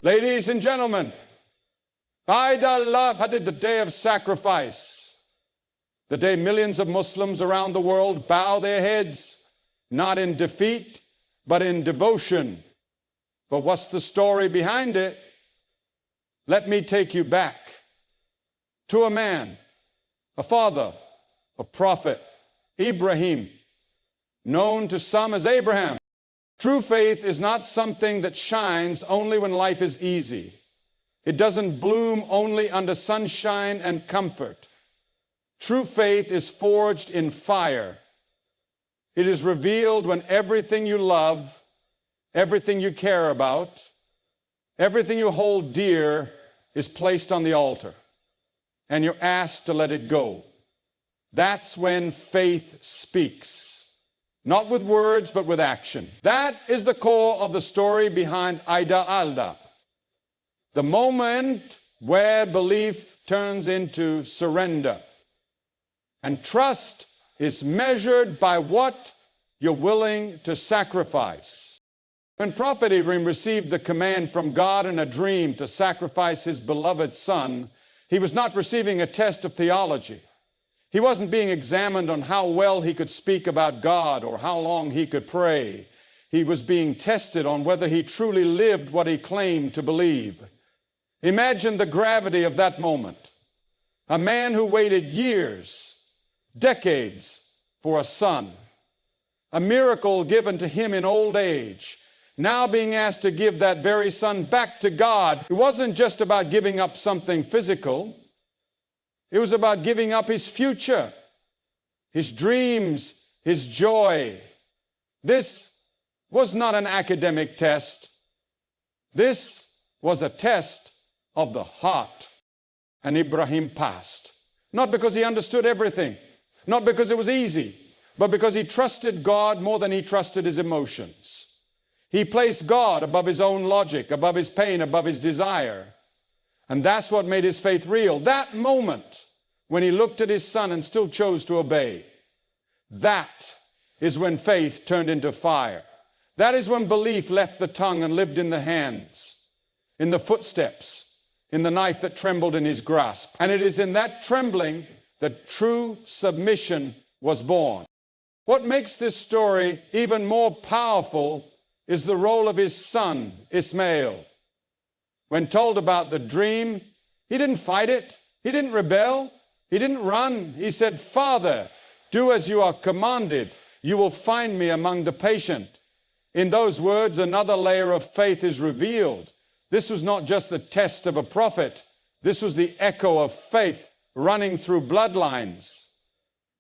Ladies and gentlemen, Eid al-Adha, the day of sacrifice, the day millions of Muslims around the world bow their heads, not in defeat, but in devotion. But what's the story behind it? Let me take you back to a man, a father, a prophet, Ibrahim, known to some as Abraham. True faith is not something that shines only when life is easy. It doesn't bloom only under sunshine and comfort. True faith is forged in fire. It is revealed when everything you love, everything you care about, everything you hold dear is placed on the altar, and you're asked to let it go. That's when faith speaks, not with words, but with action. That is the core of the story behind Eid al-Adha, the moment where belief turns into surrender. And trust is measured by what you're willing to sacrifice. When Prophet Ibrahim received the command from God in a dream to sacrifice his beloved son, he was not receiving a test of theology. He wasn't being examined on how well he could speak about God or how long he could pray. He was being tested on whether he truly lived what he claimed to believe. Imagine the gravity of that moment. A man who waited years, decades for a son, a miracle given to him in old age, now being asked to give that very son back to God. It wasn't just about giving up something physical. It was about giving up his future, his dreams, his joy. This was not an academic test. This was a test of the heart. And Ibrahim passed. Not because he understood everything, not because it was easy, but because he trusted God more than he trusted his emotions. He placed God above his own logic, above his pain, above his desire. And that's what made his faith real. That moment when he looked at his son and still chose to obey, that is when faith turned into fire. That is when belief left the tongue and lived in the hands, in the footsteps, in the knife that trembled in his grasp. And it is in that trembling that true submission was born. What makes this story even more powerful is the role of his son, Ismail. When told about the dream, he didn't fight it. He didn't rebel. He didn't run. He said, "Father, do as you are commanded. You will find me among the patient." In those words, another layer of faith is revealed. This was not just the test of a prophet. This was the echo of faith running through bloodlines.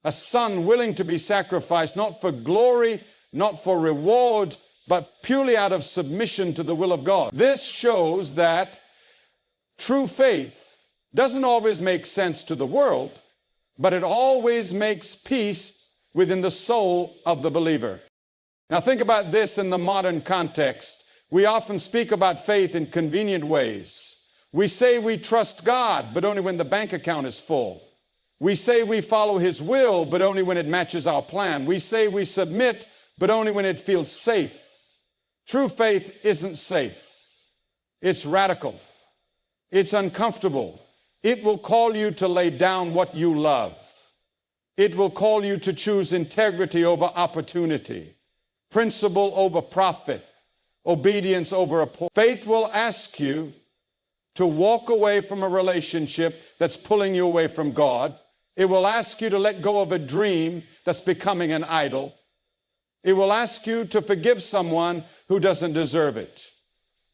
A son willing to be sacrificed, not for glory, not for reward, but purely out of submission to the will of God. This shows that true faith doesn't always make sense to the world, but it always makes peace within the soul of the believer. Now think about this in the modern context. We often speak about faith in convenient ways. We say we trust God, but only when the bank account is full. We say we follow His will, but only when it matches our plan. We say we submit, but only when it feels safe. True faith isn't safe. It's radical. It's uncomfortable. It will call you to lay down what you love. It will call you to choose integrity over opportunity, principle over profit, obedience over a poor. Faith will ask you to walk away from a relationship that's pulling you away from God. It will ask you to let go of a dream that's becoming an idol. It will ask you to forgive someone who doesn't deserve it.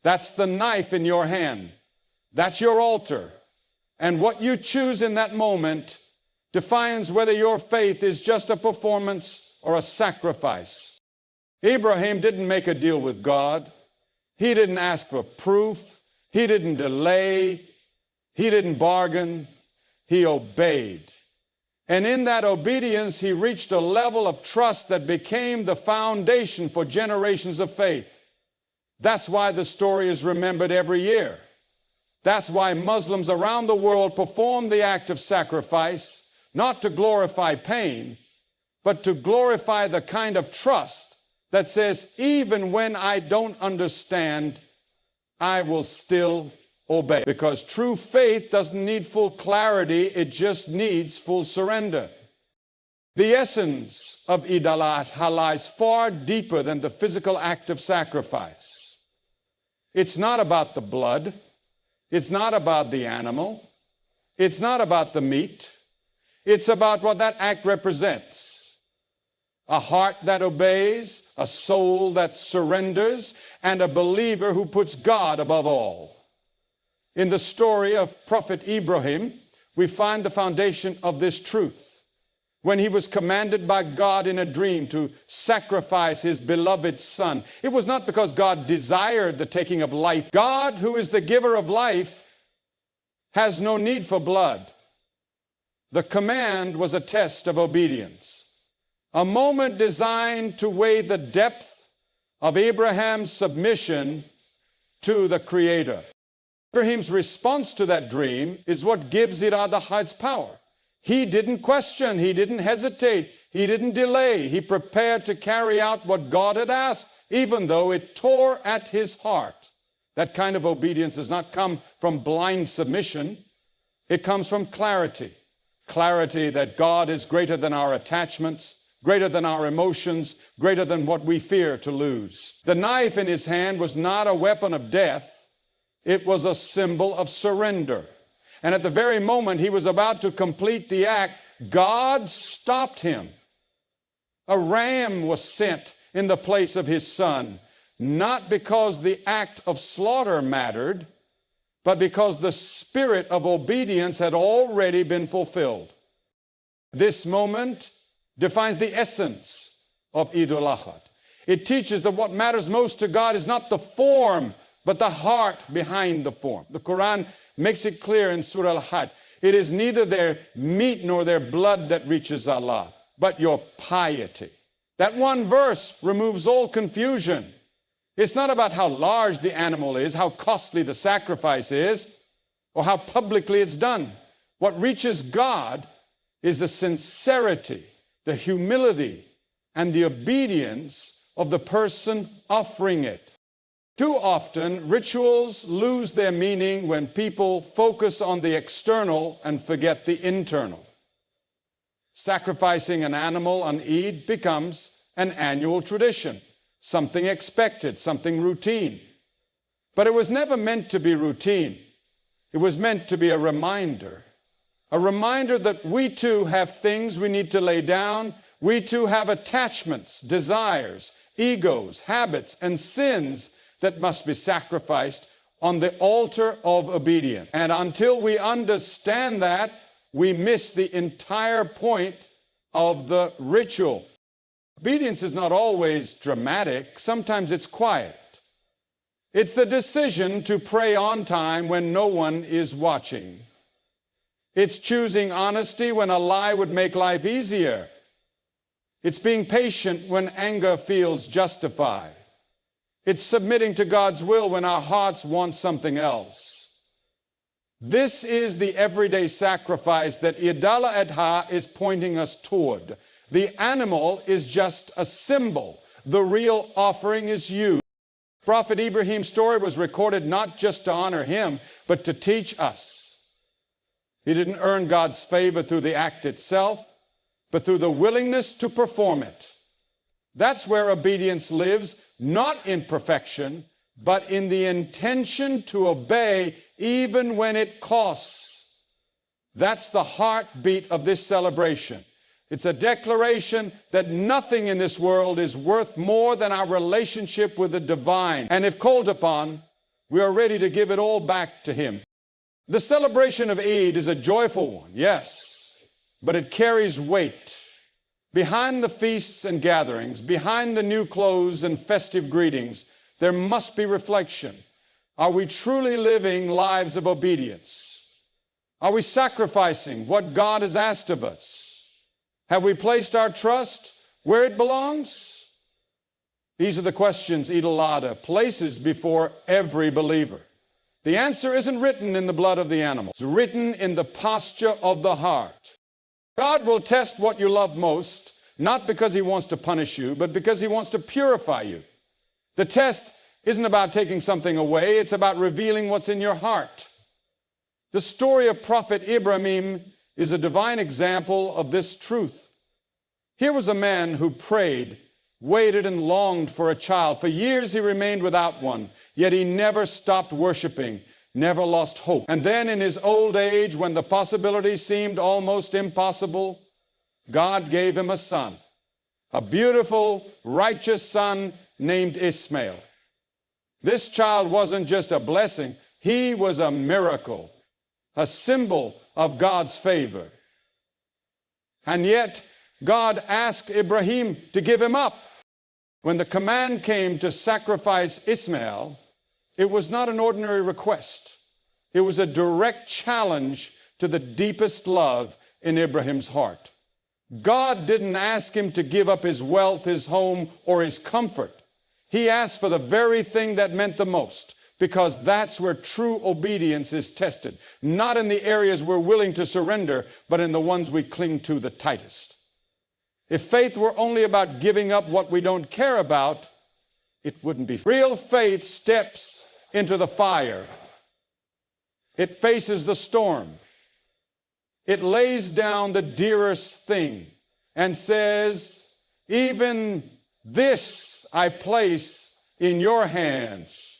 That's the knife in your hand. That's your altar. And what you choose in that moment defines whether your faith is just a performance or a sacrifice. Abraham didn't make a deal with God. He didn't ask for proof. He didn't delay. He didn't bargain. He obeyed. And in that obedience, he reached a level of trust that became the foundation for generations of faith. That's why the story is remembered every year. That's why Muslims around the world perform the act of sacrifice, not to glorify pain, but to glorify the kind of trust that says, even when I don't understand, I will still obey. Because true faith doesn't need full clarity, it just needs full surrender. The essence of Eid al-Adha lies far deeper than the physical act of sacrifice. It's not about the blood. It's not about the animal. It's not about the meat. It's about what that act represents. A heart that obeys, a soul that surrenders, and a believer who puts God above all. In the story of Prophet Ibrahim, we find the foundation of this truth. When he was commanded by God in a dream to sacrifice his beloved son, it was not because God desired the taking of life. God, who is the giver of life, has no need for blood. The command was a test of obedience, a moment designed to weigh the depth of Abraham's submission to the Creator. Ibrahim's response to that dream is what gives Eid al-Adha its power. He didn't question, he didn't hesitate, he didn't delay. He prepared to carry out what God had asked, even though it tore at his heart. That kind of obedience does not come from blind submission. It comes from clarity. Clarity that God is greater than our attachments, greater than our emotions, greater than what we fear to lose. The knife in his hand was not a weapon of death. It was a symbol of surrender. And at the very moment he was about to complete the act, God stopped him. A ram was sent in the place of his son, not because the act of slaughter mattered, but because the spirit of obedience had already been fulfilled. This moment defines the essence of Eid al-Adha. It teaches that what matters most to God is not the form, but the heart behind the form. The Quran makes it clear in Surah Al-Hajj. It is neither their meat nor their blood that reaches Allah, but your piety. That one verse removes all confusion. It's not about how large the animal is, how costly the sacrifice is, or how publicly it's done. What reaches God is the sincerity, the humility, and the obedience of the person offering it. Too often, rituals lose their meaning when people focus on the external and forget the internal. Sacrificing an animal on Eid becomes an annual tradition, something expected, something routine. But it was never meant to be routine. It was meant to be a reminder that we too have things we need to lay down. We too have attachments, desires, egos, habits, and sins that must be sacrificed on the altar of obedience. And until we understand that, we miss the entire point of the ritual. Obedience is not always dramatic. Sometimes it's quiet. It's the decision to pray on time when no one is watching. It's choosing honesty when a lie would make life easier. It's being patient when anger feels justified. It's submitting to God's will when our hearts want something else. This is the everyday sacrifice that Eid al-Adha is pointing us toward. The animal is just a symbol. The real offering is you. Prophet Ibrahim's story was recorded not just to honor him, but to teach us. He didn't earn God's favor through the act itself, but through the willingness to perform it. That's where obedience lives, not in perfection, but in the intention to obey even when it costs. That's the heartbeat of this celebration. It's a declaration that nothing in this world is worth more than our relationship with the divine. And if called upon, we are ready to give it all back to him. The celebration of Eid is a joyful one, yes, but it carries weight. Behind the feasts and gatherings, behind the new clothes and festive greetings, there must be reflection. Are we truly living lives of obedience? Are we sacrificing what God has asked of us? Have we placed our trust where it belongs? These are the questions Eid al-Adha places before every believer. The answer isn't written in the blood of the animal. It's written in the posture of the heart. God will test what you love most, not because he wants to punish you, but because he wants to purify you. The test isn't about taking something away. It's about revealing what's in your heart. The story of Prophet Ibrahim is a divine example of this truth. Here was a man who prayed, waited, and longed for a child. For years he remained without one, yet he never stopped worshiping, never lost hope. And then in his old age, when the possibility seemed almost impossible, God gave him a son, a beautiful, righteous son named Ishmael. This child wasn't just a blessing, he was a miracle, a symbol of God's favor. And yet, God asked Ibrahim to give him up. When the command came to sacrifice Ishmael, it was not an ordinary request. It was a direct challenge to the deepest love in Abraham's heart. God didn't ask him to give up his wealth, his home, or his comfort. He asked for the very thing that meant the most, because that's where true obedience is tested. Not in the areas we're willing to surrender, but in the ones we cling to the tightest. If faith were only about giving up what we don't care about, it wouldn't be. Real faith steps into the fire. It faces the storm. It lays down the dearest thing and says, even this I place in your hands.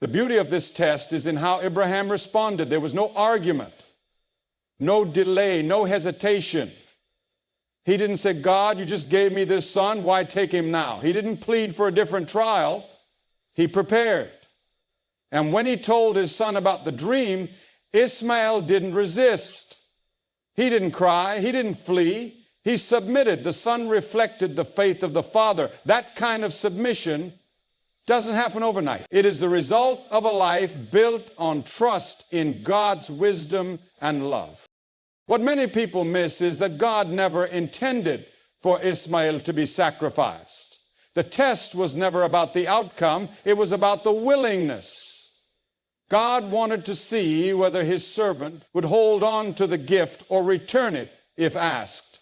The beauty of this test is in how Abraham responded. There was no argument, no delay, no hesitation. He didn't say, God, you just gave me this son, why take him now? He didn't plead for a different trial. He prepared. And when he told his son about the dream, Ishmael didn't resist. He didn't cry. He didn't flee. He submitted. The son reflected the faith of the father. That kind of submission doesn't happen overnight. It is the result of a life built on trust in God's wisdom and love. What many people miss is that God never intended for Ishmael to be sacrificed. The test was never about the outcome. It was about the willingness. God wanted to see whether his servant would hold on to the gift or return it if asked.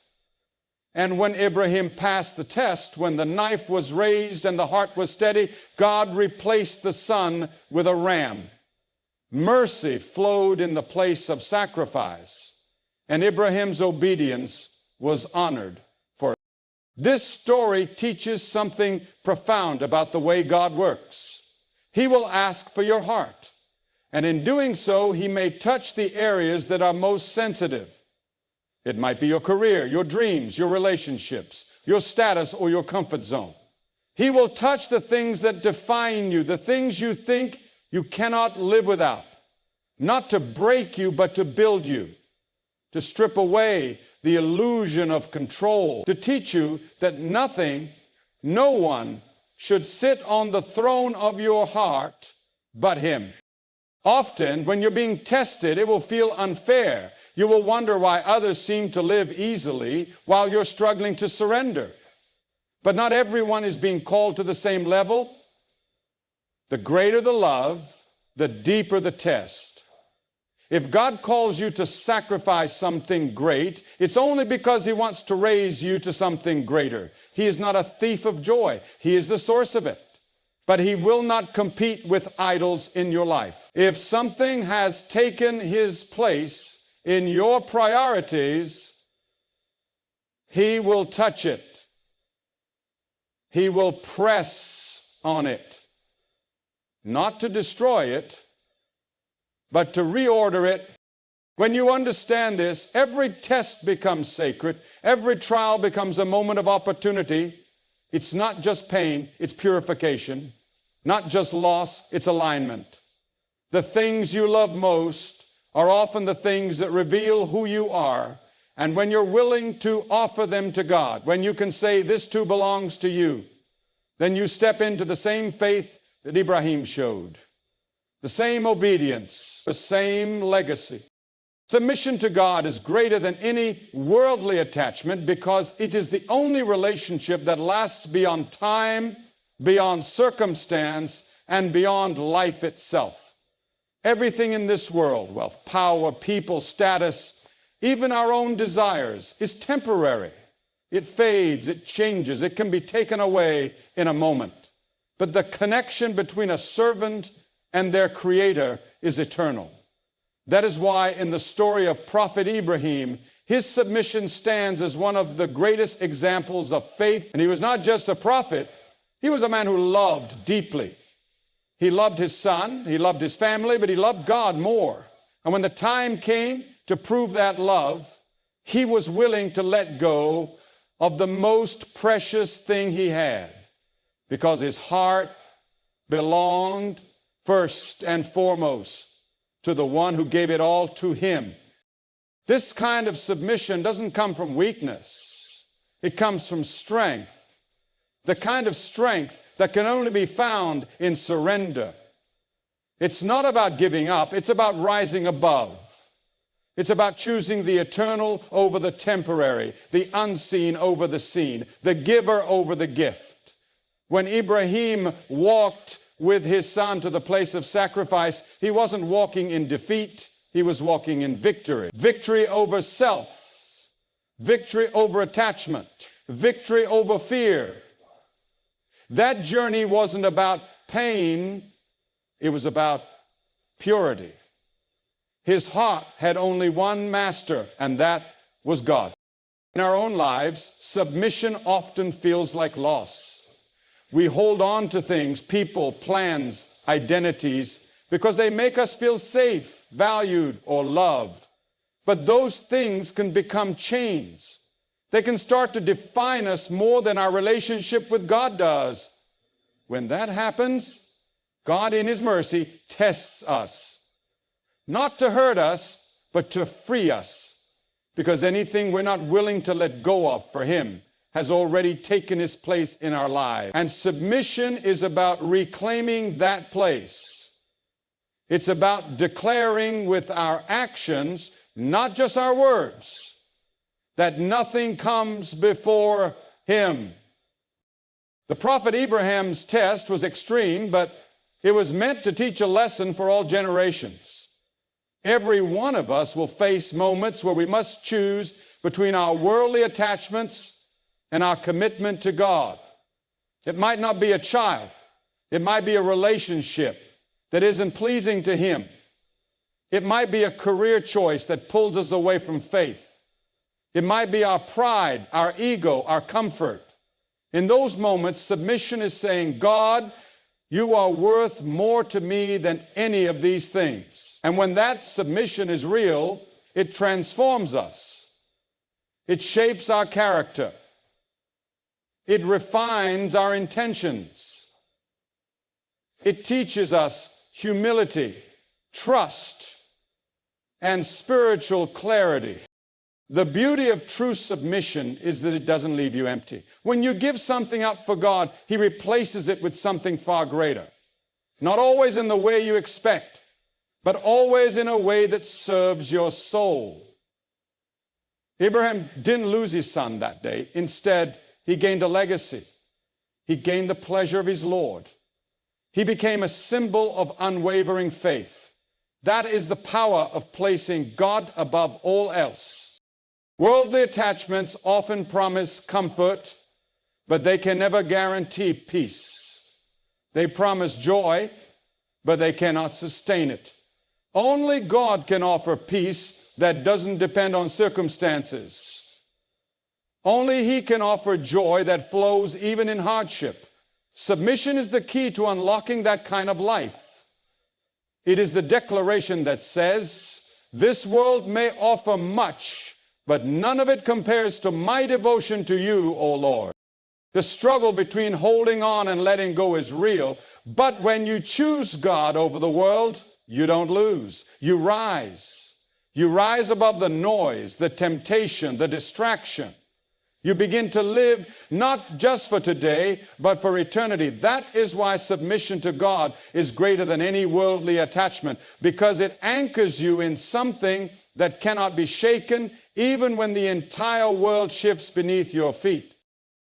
And when Abraham passed the test, when the knife was raised and the heart was steady, God replaced the son with a ram. Mercy flowed in the place of sacrifice, and Abraham's obedience was honored for it. This story teaches something profound about the way God works. He will ask for your heart, and in doing so, he may touch the areas that are most sensitive. It might be your career, your dreams, your relationships, your status, or your comfort zone. He will touch the things that define you, the things you think you cannot live without, not to break you, but to build you, to strip away the illusion of control, to teach you that nothing, no one should sit on the throne of your heart but him. Often, when you're being tested, it will feel unfair. You will wonder why others seem to live easily while you're struggling to surrender. But not everyone is being called to the same level. The greater the love, the deeper the test. If God calls you to sacrifice something great, it's only because he wants to raise you to something greater. He is not a thief of joy. He is the source of it. But he will not compete with idols in your life. If something has taken his place in your priorities, he will touch it. He will press on it. Not to destroy it, but to reorder it. When you understand this, every test becomes sacred. Every trial becomes a moment of opportunity. It's not just pain, it's purification. Not just loss, it's alignment. The things you love most are often the things that reveal who you are. And when you're willing to offer them to God, when you can say, this too belongs to you, then you step into the same faith that Ibrahim showed. The same obedience, the same legacy. Submission to God is greater than any worldly attachment because it is the only relationship that lasts beyond time, beyond circumstance, and beyond life itself. Everything in this world, wealth, power, people, status, even our own desires, is temporary. It fades, it changes, it can be taken away in a moment. but the connection between a servant and their creator is eternal. That is why in the story of Prophet Ibrahim, his submission stands as one of the greatest examples of faith. And he was not just a prophet, he was a man who loved deeply. He loved his son, he loved his family, but he loved God more. And when the time came to prove that love, he was willing to let go of the most precious thing he had, because his heart belonged first and foremost to the one who gave it all to him. This kind of submission doesn't come from weakness. It comes from strength. The kind of strength that can only be found in surrender. It's not about giving up. It's about rising above. It's about choosing the eternal over the temporary, the unseen over the seen, the giver over the gift. When Ibrahim walked with his son to the place of sacrifice, he wasn't walking in defeat, he was walking in victory. Victory over self, victory over attachment, victory over fear. That journey wasn't about pain, it was about purity. His heart had only one master, and that was God. In our own lives, submission often feels like loss. We hold on to things, people, plans, identities, because they make us feel safe, valued, or loved. But those things can become chains. They can start to define us more than our relationship with God does. When that happens, God in His mercy tests us. Not to hurt us, but to free us. Because anything we're not willing to let go of for Him has already taken His place in our lives. And submission is about reclaiming that place. It's about declaring with our actions, not just our words, that nothing comes before Him. The prophet Abraham's test was extreme, but it was meant to teach a lesson for all generations. Every one of us will face moments where we must choose between our worldly attachments and our commitment to God. It might not be a child. It might be a relationship that isn't pleasing to Him. It might be a career choice that pulls us away from faith. It might be our pride, our ego, our comfort. In those moments, submission is saying, God, You are worth more to me than any of these things. And when that submission is real, it transforms us. It shapes our character. It refines our intentions. It teaches us humility, trust, and spiritual clarity. The beauty of true submission is that it doesn't leave you empty. When you give something up for God, He replaces it with something far greater. Not always in the way you expect, but always in a way that serves your soul. Abraham didn't lose his son that day. Instead, he gained a legacy. He gained the pleasure of his Lord. He became a symbol of unwavering faith. That is the power of placing God above all else. Worldly attachments often promise comfort, but they can never guarantee peace. They promise joy, but they cannot sustain it. Only God can offer peace that doesn't depend on circumstances. Only He can offer joy that flows even in hardship. Submission is the key to unlocking that kind of life. It is the declaration that says, this world may offer much, but none of it compares to my devotion to You, O Lord. The struggle between holding on and letting go is real, but when you choose God over the world, you don't lose. You rise. You rise above the noise, the temptation, the distraction. You begin to live not just for today, but for eternity. That is why submission to God is greater than any worldly attachment, because it anchors you in something that cannot be shaken, even when the entire world shifts beneath your feet.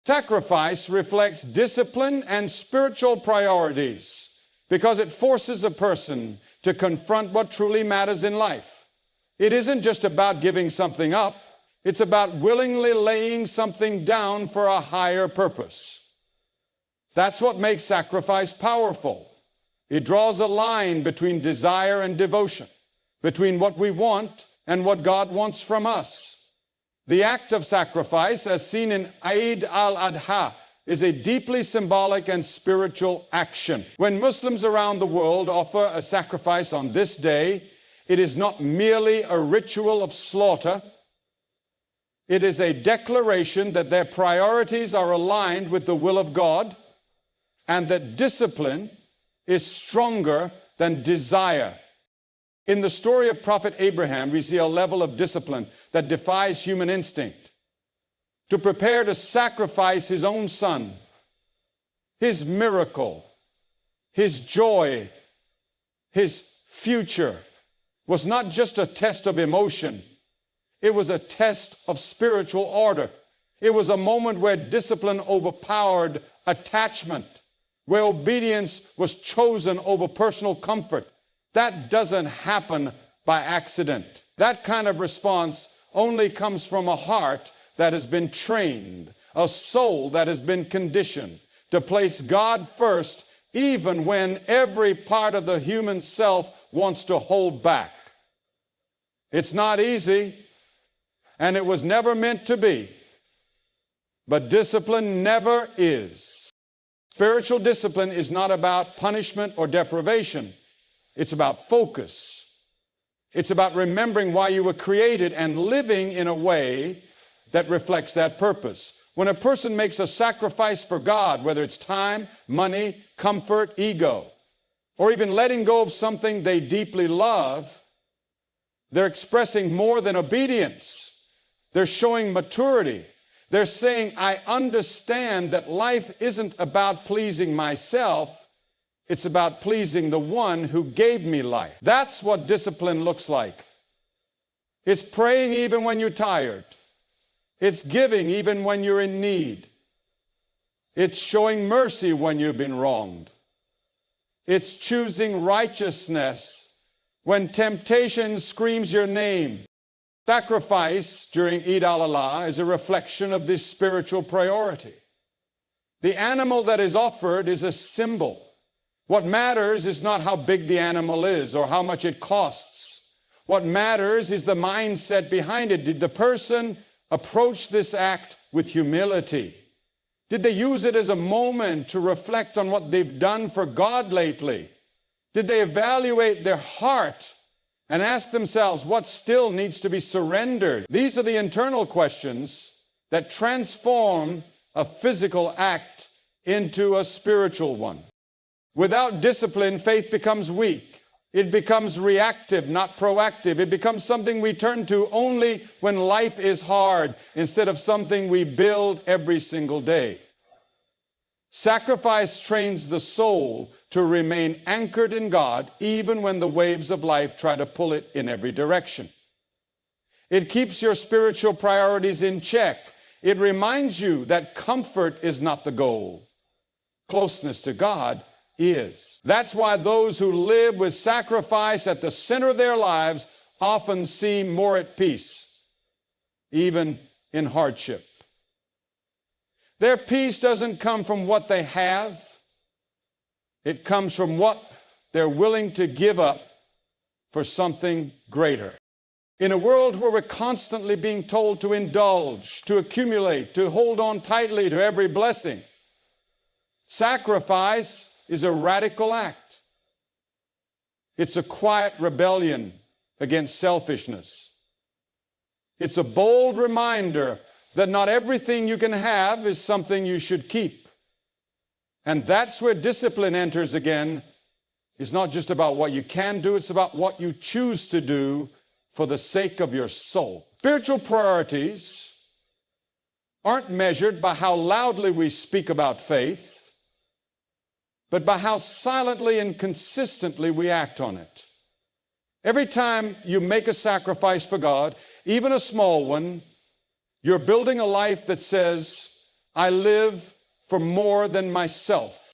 Sacrifice reflects discipline and spiritual priorities, because it forces a person to confront what truly matters in life. It isn't just about giving something up. It's about willingly laying something down for a higher purpose. That's what makes sacrifice powerful. It draws a line between desire and devotion, between what we want and what God wants from us. The act of sacrifice, as seen in Eid al-Adha, is a deeply symbolic and spiritual action. When Muslims around the world offer a sacrifice on this day, it is not merely a ritual of slaughter. It is a declaration that their priorities are aligned with the will of God and that discipline is stronger than desire. In the story of Prophet Abraham, we see a level of discipline that defies human instinct. To prepare to sacrifice his own son, his miracle, his joy, his future, was not just a test of emotion. It was a test of spiritual order. It was a moment where discipline overpowered attachment, where obedience was chosen over personal comfort. That doesn't happen by accident. That kind of response only comes from a heart that has been trained, a soul that has been conditioned to place God first, even when every part of the human self wants to hold back. It's not easy, and it was never meant to be, but discipline never is. Spiritual discipline is not about punishment or deprivation. It's about focus. It's about remembering why you were created and living in a way that reflects that purpose. When a person makes a sacrifice for God, whether it's time, money, comfort, ego, or even letting go of something they deeply love, they're expressing more than obedience. They're showing maturity. They're saying, I understand that life isn't about pleasing myself. It's about pleasing the one who gave me life. That's what discipline looks like. It's praying even when you're tired. It's giving even when you're in need. It's showing mercy when you've been wronged. It's choosing righteousness when temptation screams your name. Sacrifice during Eid al-Adha is a reflection of this spiritual priority. The animal that is offered is a symbol. What matters is not how big the animal is or how much it costs. What matters is the mindset behind it. Did the person approach this act with humility? Did they use it as a moment to reflect on what they've done for God lately? Did they evaluate their heart and ask themselves what still needs to be surrendered? These are the internal questions that transform a physical act into a spiritual one. Without discipline, faith becomes weak. It becomes reactive, not proactive. It becomes something we turn to only when life is hard, instead of something we build every single day. Sacrifice trains the soul to remain anchored in God, even when the waves of life try to pull it in every direction. It keeps your spiritual priorities in check. It reminds you that comfort is not the goal. Closeness to God is. That's why those who live with sacrifice at the center of their lives often seem more at peace, even in hardship. Their peace doesn't come from what they have. It comes from what they're willing to give up for something greater. In a world where we're constantly being told to indulge, to accumulate, to hold on tightly to every blessing, sacrifice is a radical act. It's a quiet rebellion against selfishness. It's a bold reminder that not everything you can have is something you should keep. And that's where discipline enters again. It's not just about what you can do, it's about what you choose to do for the sake of your soul. Spiritual priorities aren't measured by how loudly we speak about faith, but by how silently and consistently we act on it. Every time you make a sacrifice for God, even a small one, you're building a life that says, I live for more than myself.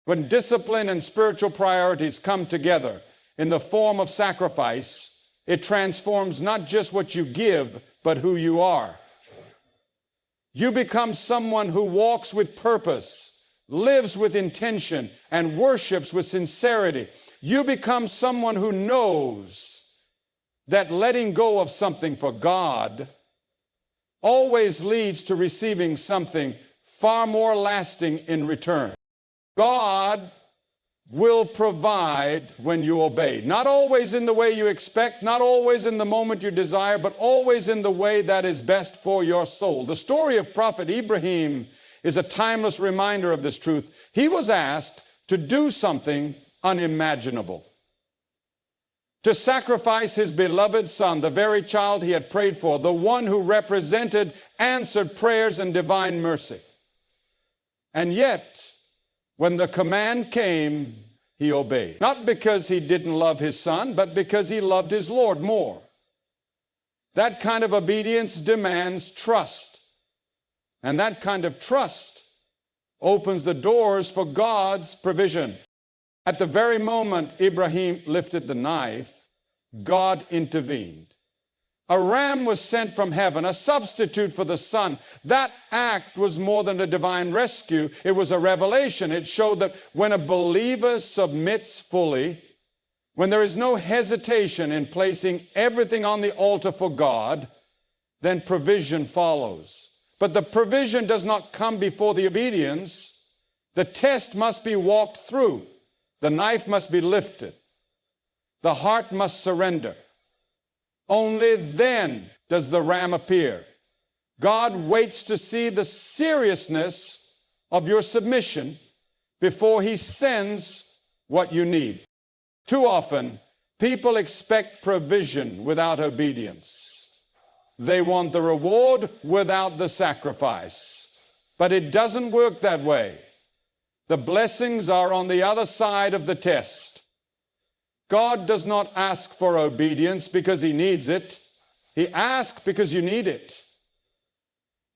When discipline and spiritual priorities come together in the form of sacrifice, it transforms not just what you give, but who you are. You become someone who walks with purpose, lives with intention, and worships with sincerity, you become someone who knows that letting go of something for God always leads to receiving something far more lasting in return. God will provide when you obey. Not always in the way you expect, not always in the moment you desire, but always in the way that is best for your soul. The story of Prophet Ibrahim is a timeless reminder of this truth. He was asked to do something unimaginable, to sacrifice his beloved son, the very child he had prayed for, the one who represented answered prayers and divine mercy. And yet, when the command came, he obeyed. Not because he didn't love his son, but because he loved his Lord more. That kind of obedience demands trust. And that kind of trust opens the doors for God's provision. At the very moment Ibrahim lifted the knife, God intervened. A ram was sent from heaven, a substitute for the son. That act was more than a divine rescue. It was a revelation. It showed that when a believer submits fully, when there is no hesitation in placing everything on the altar for God, then provision follows. But the provision does not come before the obedience. The test must be walked through. The knife must be lifted. The heart must surrender. Only then does the ram appear. God waits to see the seriousness of your submission before he sends what you need. Too often, people expect provision without obedience. They want the reward without the sacrifice. But it doesn't work that way. The blessings are on the other side of the test. God does not ask for obedience because he needs it. He asks because you need it.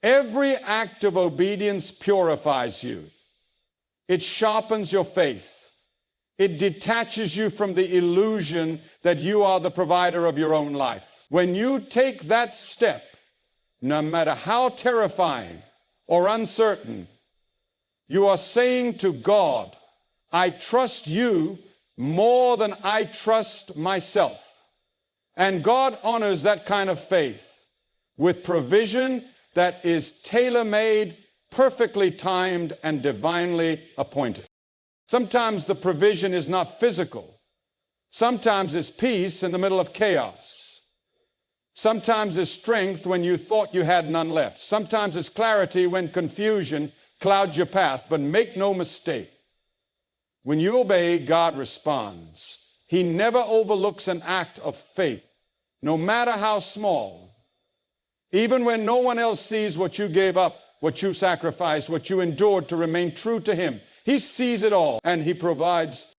Every act of obedience purifies you. It sharpens your faith. It detaches you from the illusion that you are the provider of your own life. When you take that step, no matter how terrifying or uncertain, you are saying to God, I trust you more than I trust myself. And God honors that kind of faith with provision that is tailor-made, perfectly timed, and divinely appointed. Sometimes the provision is not physical. Sometimes it's peace in the middle of chaos. Sometimes it's strength when you thought you had none left. Sometimes it's clarity when confusion clouds your path. But make no mistake, when you obey, God responds. He never overlooks an act of faith, no matter how small. Even when no one else sees what you gave up, what you sacrificed, what you endured to remain true to him, he sees it all and he provides.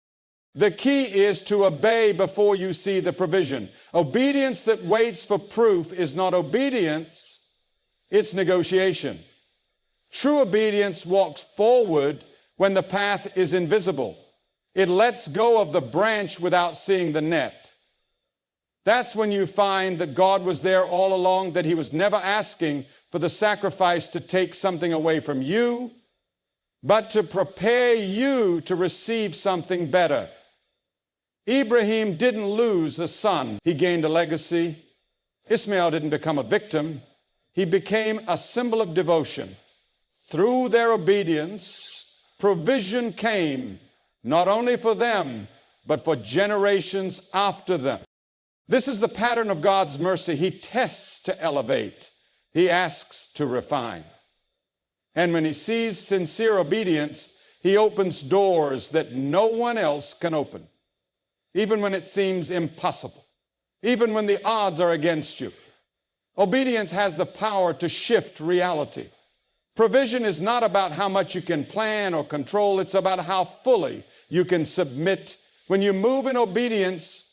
The key is to obey before you see the provision. Obedience that waits for proof is not obedience, it's negotiation. True obedience walks forward when the path is invisible. It lets go of the branch without seeing the net. That's when you find that God was there all along, that he was never asking for the sacrifice to take something away from you, but to prepare you to receive something better. Ibrahim didn't lose a son. He gained a legacy. Ishmael didn't become a victim. He became a symbol of devotion. Through their obedience, provision came, not only for them, but for generations after them. This is the pattern of God's mercy. He tests to elevate. He asks to refine. And when he sees sincere obedience, he opens doors that no one else can open, even when it seems impossible, even when the odds are against you. Obedience has the power to shift reality. Provision is not about how much you can plan or control. It's about how fully you can submit. When you move in obedience,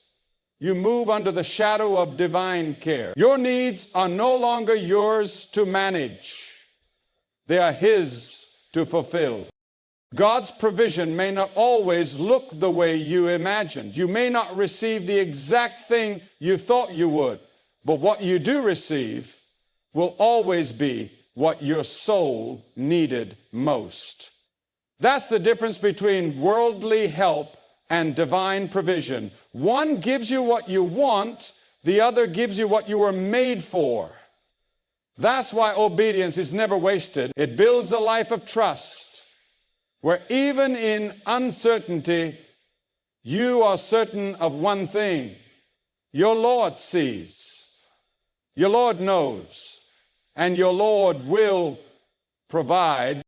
you move under the shadow of divine care. Your needs are no longer yours to manage. They are his to fulfill. God's provision may not always look the way you imagined. You may not receive the exact thing you thought you would, but what you do receive will always be what your soul needed most. That's the difference between worldly help and divine provision. One gives you what you want, the other gives you what you were made for. That's why obedience is never wasted. It builds a life of trust, where even in uncertainty, you are certain of one thing: your Lord sees, your Lord knows, and your Lord will provide.